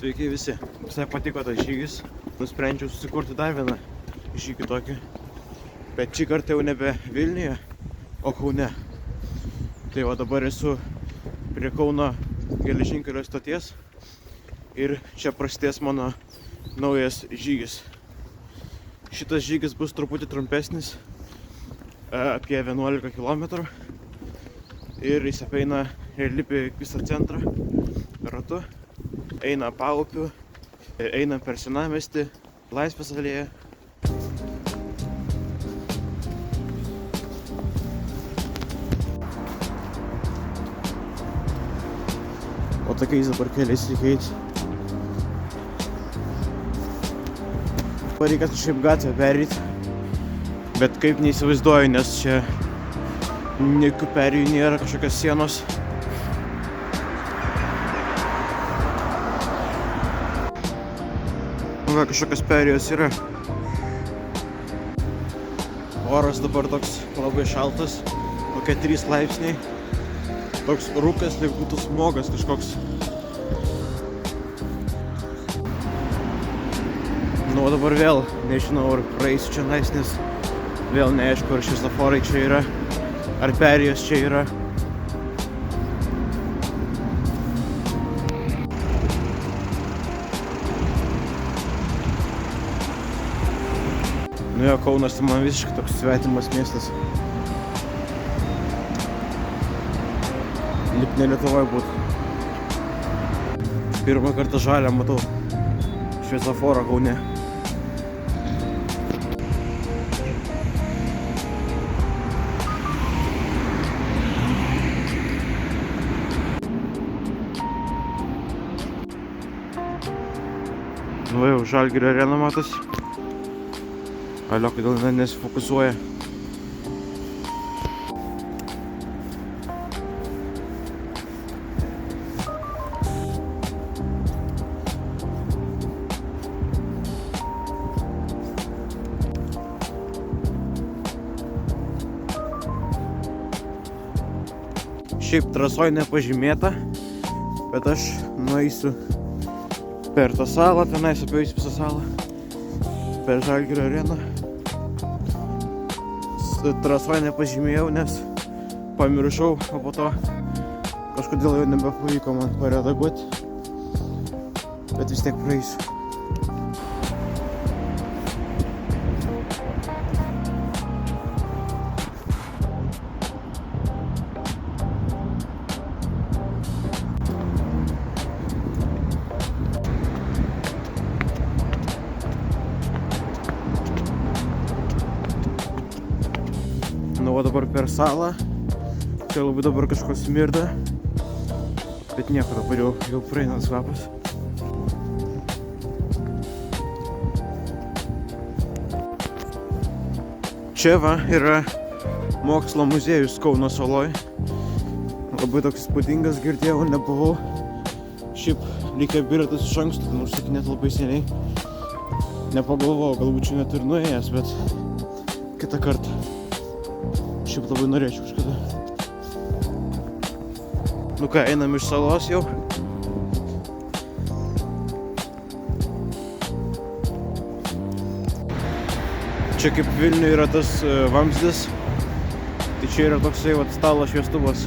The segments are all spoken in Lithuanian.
Sveiki visi. Visai patiko tas žygis. Nusprendžiau susikurti dar vieną žygį tokį. Bet šį kartą jau nebe Vilniuje, o Kaune. Tai va dabar esu prie Kauno geležinkelio stoties. Ir čia prasidės mano naujas žygis. Šitas žygis bus truputį trumpesnis. Apie 11 km. Ir jis apeina realiai visą centrą ratu. Eina Paupiu, eina per Senamiestį, Laisvės alėją. O tokiais dabar keliais reikia eiti. Reikėtų šiaip gatvę perėti, bet kaip neįsivaizduoju, nes čia jokių perėjų nėra, kažkokios sienos. Va, kažkokios perėjos yra. Oras dabar toks labai šaltas, kokie 3 laipsniai. Toks rūkas, lyg būtų smogas kažkoks. Nu, o dabar vėl, nežinau, ar praeisiu čia nais, nes vėl neaišku, ar šviesoforai čia yra, ar perėjos čia yra. Nu jo, Kaunas tai man visiškai toks svetimas miestas. Lyg ne Lietuvoj būtų. Pirmą kartą žalią matau šviesoforą Kaune. Nu jau, Žalgirio arena matosi. Alio, kodėl nesifokusuoja. Šiaip trasoj nepažymėta, bet aš nueisiu per tą salą, tenais apėjusiu visą salą, per Žalgirio areną. Trasoj nepažymėjau, nes pamiršau, o po to kažkodėl jau nebepavyko man paredaguoti, bet vis tiek praeisiu. Nu, o dabar per salą. Čia labai dabar kažko smirda. Bet nieko, dabar jau praeina kvapas. Čia va yra mokslo muziejus Kauno saloj. Labai toks įspūdingas, girdėjau, nebuvau. Šiaip reikia bilietus iš anksto, užsakinėti labai seniai. Nepagalvojau, galbūt čia net ir nuėjęs, bet kitą kartą. Šiaip labai norėčiau kažkada. Nu ką, einam iš salos jau. Čia kaip Vilniuje yra tas vamzdis. Tai čia yra toksai stalo šviestuvas.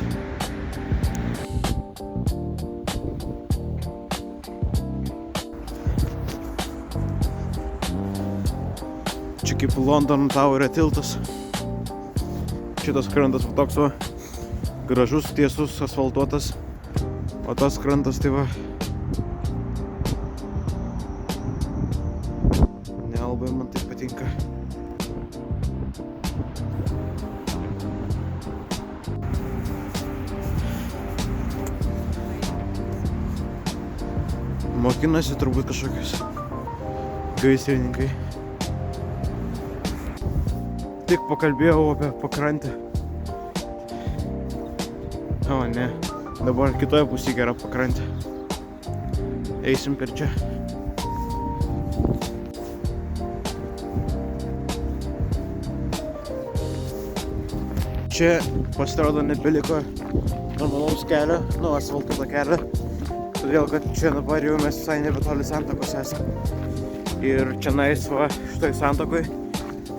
Čia kaip London Tower tiltas. Šitas krantas toks va, gražus, tiesus, asfaltuotas, o tas krantas tai va, nelabai man tai patinka. Mokinasi turbūt kažkokius gaisrininkai. Tik pakalbėjau apie pakrantę. O ne, dabar kitoje pusėje gera pakrantė. Eisim per čia. Čia pasirodo nebeliko normalaus kelio, asfaltuoto kelio. Todėl, kad čia dabar jau mes visai nebetoli santakos esame. Ir čia nais va šitoj santakoj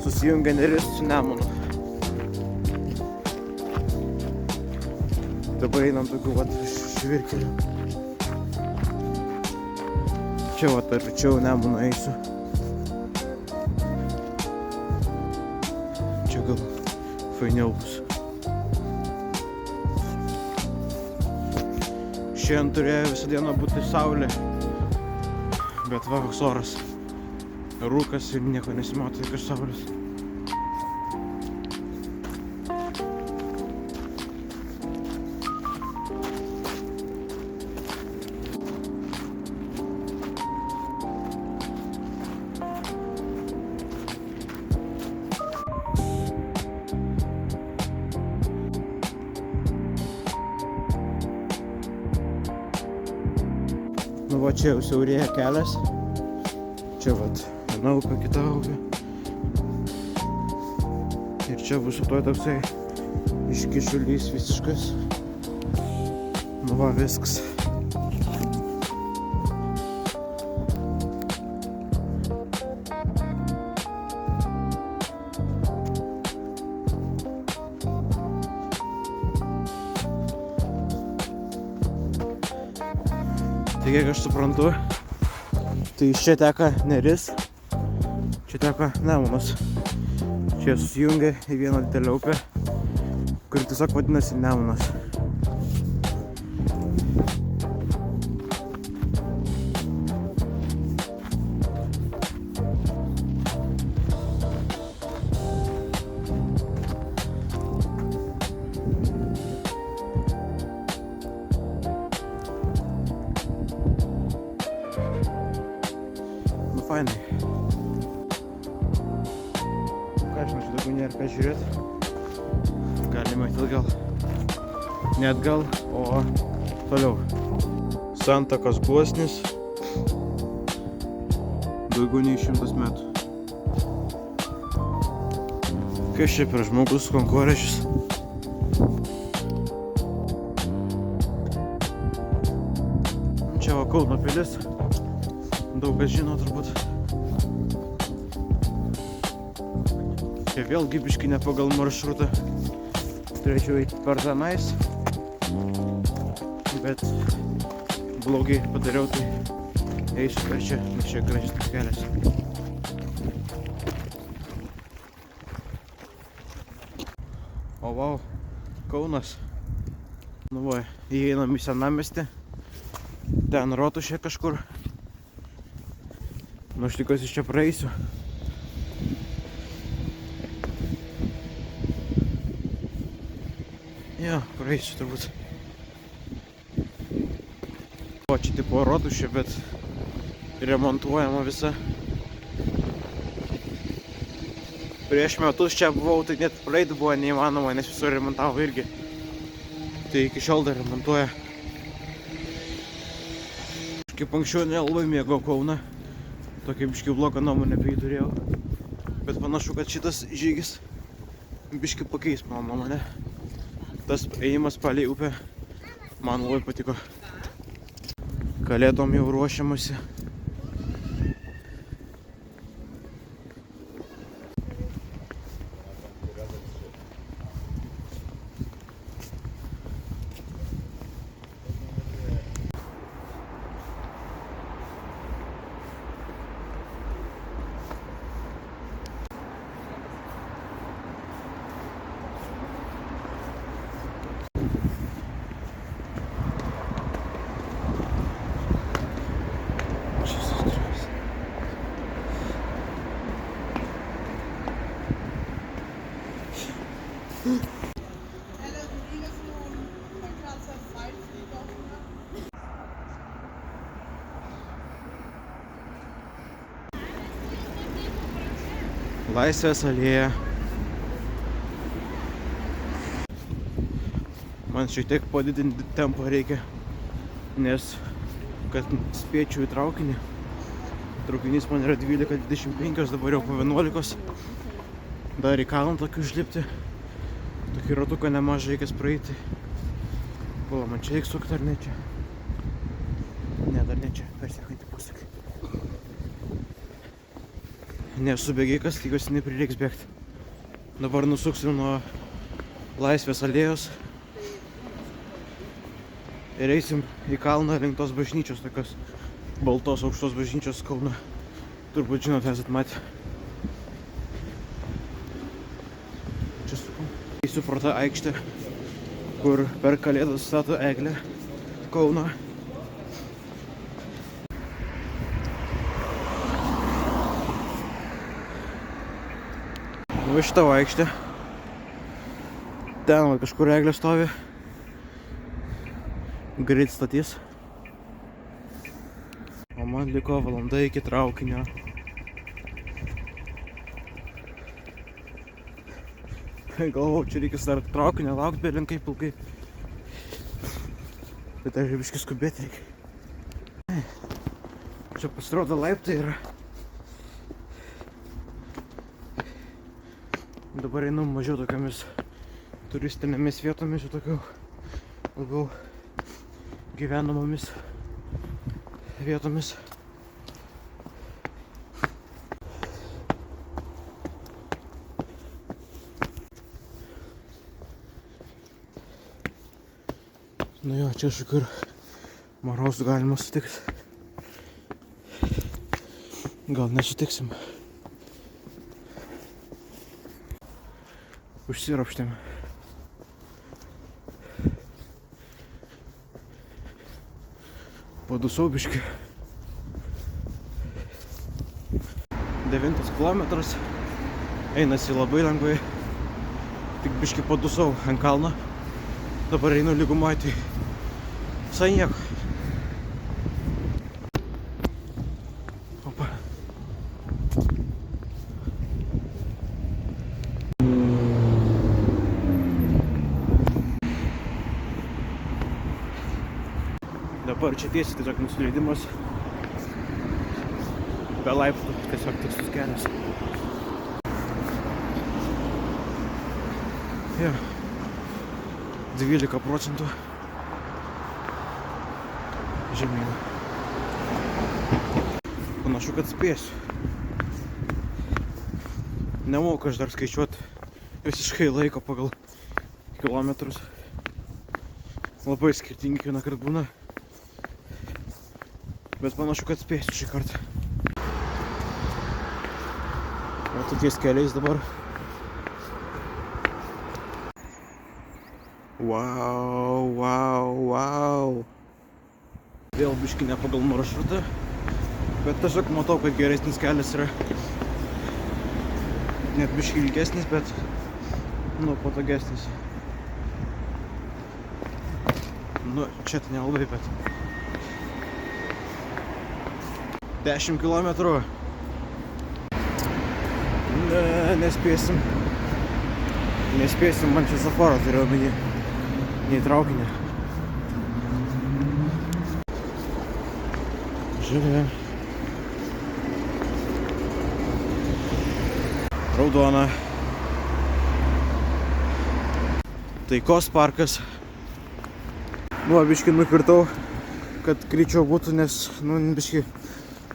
susijungia Neris su Nemunu. Dabar einam tokių vat žvyrkelių. Čia vat arčiau Nemuno eisiu. Čia gal fainiau bus. Šiandien turėjo visą dieną būti saulė, bet va koks oras. Rūkas ir nieko nesimato jokios saulės. Nu va čia jau siaurėja kelias. Čia vat viena upė, kita upė. Ir čia bus su to toksai iškišulys visiškas. Nu va viskas. Tai kiek aš suprantu, tai iš čia teka Neris, čia teka Nemunas. Čia susijungia į vieną didelę upę, kuri tiesiog vadinasi Nemunas. Fainai. Ką žinau, čia daugiau nėra ką žiūrėti. Galime eiti atgal. Ne atgal, o toliau. Santakos gluosnis. Daugiau nei 100 metų. Kas čia per žmogus, konkorėžis? Čia va Kauno pilis. Daug kas žino turbūt. Čia vėlgi biškį ne pagal maršrutą. Turėčiau eiti per tenais. Bet blogai padariau, tai eisiu per čia, nes čia gražus kelias. O vau, Kaunas. Nu va, įeinam į senamiestį. Ten Rotušė kažkur. Nu aš tikiuosi čia praeisiu. Jo, praeisiu turbūt. O čia tipo Rotušė, bet remontuojama visa. Prieš metus čia buvau, tai net praeiti buvo neįmanoma, nes visur remontavo irgi. Tai iki šiol dar remontuoja. Kaip anksčiau nelabai mėgau Kauną. Tokį biškį blogą nuomonę apie jį turėjau. Bet panašu, kad šitas žygis biškį pakeis mano nuomonę. Tas ėjimas palei upę man labai patiko. Kalėdom jau ruošiamasi. Laisvės alėja. Man šiek tiek padidinti tempą reikia, nes kad spėčiau į traukinį. Traukinys man yra 12:25, dabar jau po 11. Dar į kalną tokį užlipti. Tokį ratuką nemažai reikės praeiti. Pala, man čia reikia sukti ar ne čia? Nesu bėgikas, tikiuosi neprireiks bėgti. Dabar nusuksim nuo Laisvės alėjos ir eisim į kalną link tos bažnyčios, tokios baltos aukštos bažnyčios Kaune. Turbūt žinot, esat matę. Čia sukom. Eisiu pro tą aikštę, kur per Kalėdas stato eglę Kauno. Va šitą aikštę. Ten va kažkur eglė stovi. Greit statys. O man liko valanda iki traukinio. Galvau, čia reikia dar traukinio laukti, belinkai pilkai. Bet aš biškai skubėti reikia. Čia pasirodo laiptai yra. Dabar einu mažiau tokiamis turistinėmis vietomis, jau tokiau labiau gyvenamomis vietomis. Nu jo, čia šiek ir marozų galima sutikti. Gal nesutiksim. Užsiropštėm. Padusau biškį. 9 kilometras. Einasi labai lengvai. Tik biškį padusau ant kalno. Dabar einu lygumoj, tai visai nieko. Opa. Dabar čia tiesiai tiesiog nusileidimas. Be laiptų, tiesiog tikslus kelias. Ja. 12% žemyn. Panašu, kad spėsiu. Nemoku aš dar skaičiuoti visiškai laiko pagal kilometrus. Labai skirtingi kiekvienąkart būna. Bet panašu, kad spėsiu šį kartą. O tokiais keliais dabar. Wow, wow, wow. Vėl biškį ne pagal maršrutą. Bet tiesiog matau, kad geresnis kelias yra. Net biškį ilgesnis, bet nu, patogesnis. Nu, čia tai nelabai, bet 10 kilometrų. Ne, nespėsim. Nespėsim, man šviesoforą turėjau omeny. Nei traukinį. Žalia. Raudona. Taikos parkas. Nu, biškį nukirtau, kad greičiau būtų, nes, nu, biškį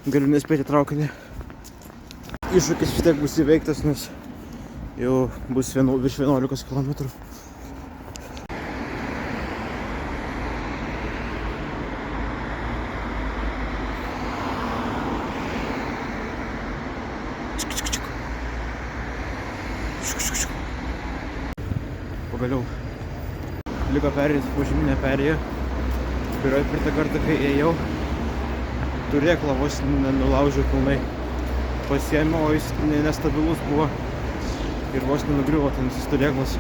galiu nespėti traukinį. Iššūkis vis tiek bus įveiktas, nes jau bus virš 11 kilometrų. Pagaliau liko perėti požeminę perėją, kurioje pirtą kartą, kai ėjau, turėklą vos nulaužiau pilnai. Pasiėmiau, o jis nestabilus buvo ir vos nenugriuvo ten šis turėklas.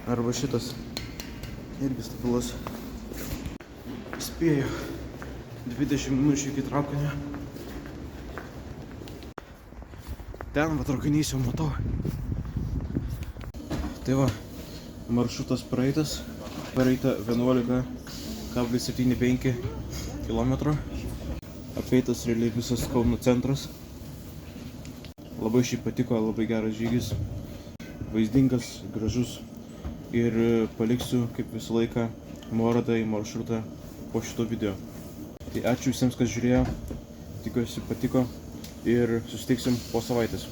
Arba šitas irgi stabilus. Spėju 20 minučių iki traukinio. Ten va traukinys jau matau. Tai va, maršrutas praeitas. Pareita 11,75 km. Apeitas realiai visas Kauno centras. Labai šiaip patiko, labai geras žygis. Vaizdingas, gražus. Ir paliksiu, kaip visą laiką, nuorodą į maršrutą po šito video. Tai ačiū visiems, kas žiūrėjo, tikiuosi patiko ir susitiksim po savaitės.